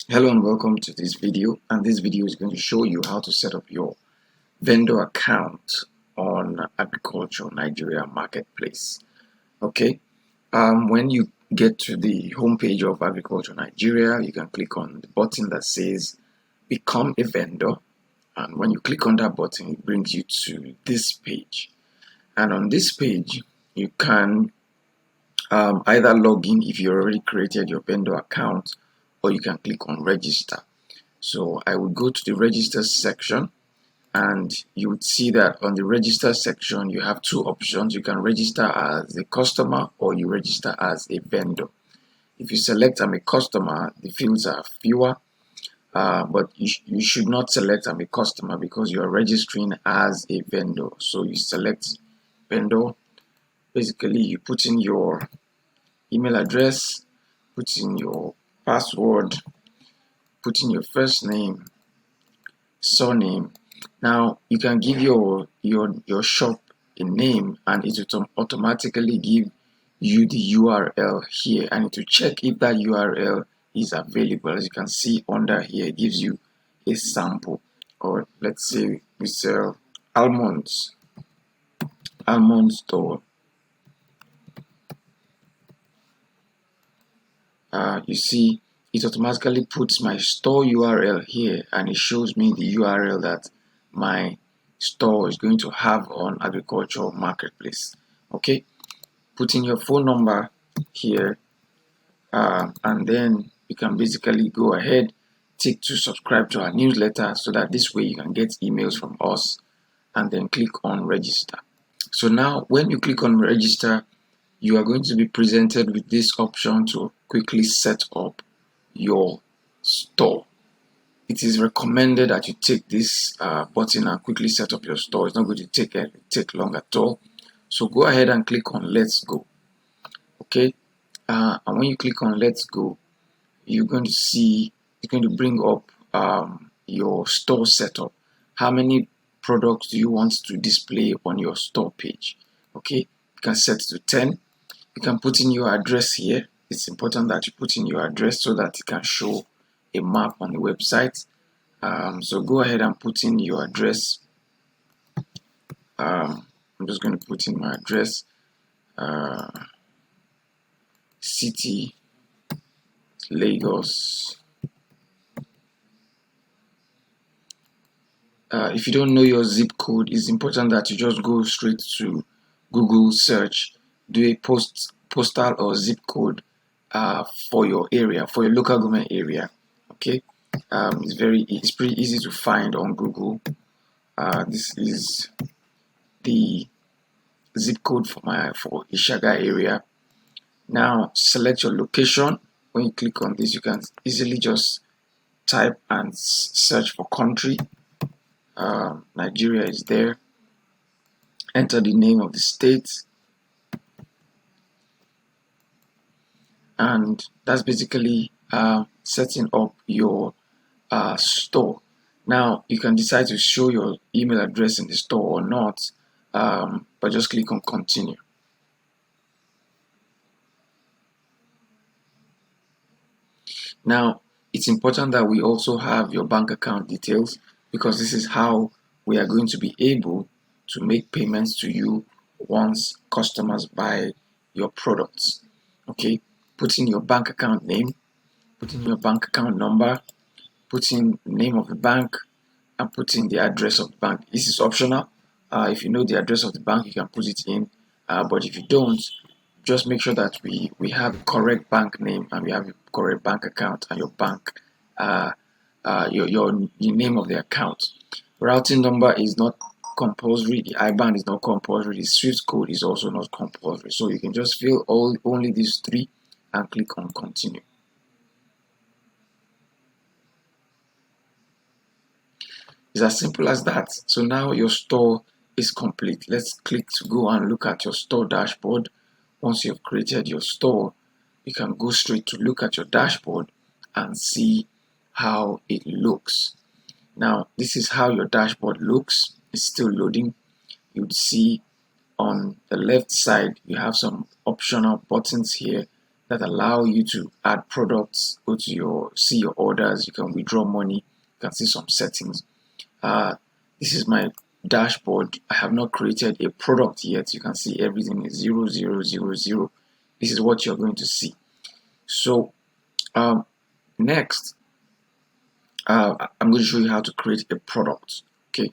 Hello and welcome to this video, and this video is going to show you how to set up your vendor account on Agriculture Nigeria Marketplace. Okay, when you get to the homepage of Agriculture Nigeria, you can click on the button that says Become a Vendor, and when you click on that button, it brings you to this page. And on this page, you can either log in if you already created your vendor account, or you can click on Register. So I will go to the register section, and you would see that on the register section you have two options. You can register as a customer or you register as a vendor. If you select I'm a customer, the fields are fewer, but you should not select I'm a customer because you are registering as a vendor. So you select vendor. Basically, you put in your email address, put in your password, put in your first name, surname. Now you can give your shop a name, and it will automatically give you the URL here, and to check if that URL is available. As you can see under here, it gives you a sample. Or let's say we sell almond store. You see it automatically puts my store URL here, and it shows me the URL that my store is going to have on Agriculture Marketplace. Okay, put in your phone number here, and then you can basically go ahead, tick to subscribe to our newsletter, so that this way you can get emails from us, and then click on register. So now when you click on register, you are going to be presented with this option to quickly set up your store. It is recommended that you take this button and quickly set up your store. It's not going to take long at all. So go ahead and click on Let's Go. Okay, and when you click on Let's Go, you're going to see it's going to bring up your store setup. How many products do you want to display on your store page? Okay, you can set to 10. You can put in your address here. It's important that you put in your address so that it can show a map on the website. So go ahead and put in your address. I'm just going to put in my address. City, Lagos. If you don't know your zip code, it's important that you just go straight to Google search, do a postal or zip code for your area, for your local government area. Okay, it's pretty easy to find on Google. This is the zip code for Ishaga area. Now select your location. When you click on this, you can easily just type and search for country. Nigeria is there. Enter the name of the state, and that's basically setting up your store. Now you can decide to show your email address in the store or not, but just click on continue. Now it's important that we also have your bank account details, because this is how we are going to be able to make payments to you once customers buy your products. Okay, put in your bank account name, put in your bank account number, put in the name of the bank, and put in the address of the bank. This is optional. If you know the address of the bank, you can put it in, but if you don't, just make sure that we have the correct bank name, and we have the correct bank account, and your bank your name of the account. Routing number is not compulsory. The IBAN is not compulsory. The SWIFT code is also not compulsory. So you can just fill only these three and click on continue. It's as simple as that. So now your store is complete. Let's click to go and look at your store dashboard. Once you've created your store, you can go straight to look at your dashboard and see how it looks. Now, this is how your dashboard looks. It's still loading. You'd see on the left side, you have some optional buttons here that allow you to add products, go to see your orders, you can withdraw money, you can see some settings. This is my dashboard. I have not created a product yet. You can see everything is 0000. This is what you're going to see. So next, I'm going to show you how to create a product. Okay,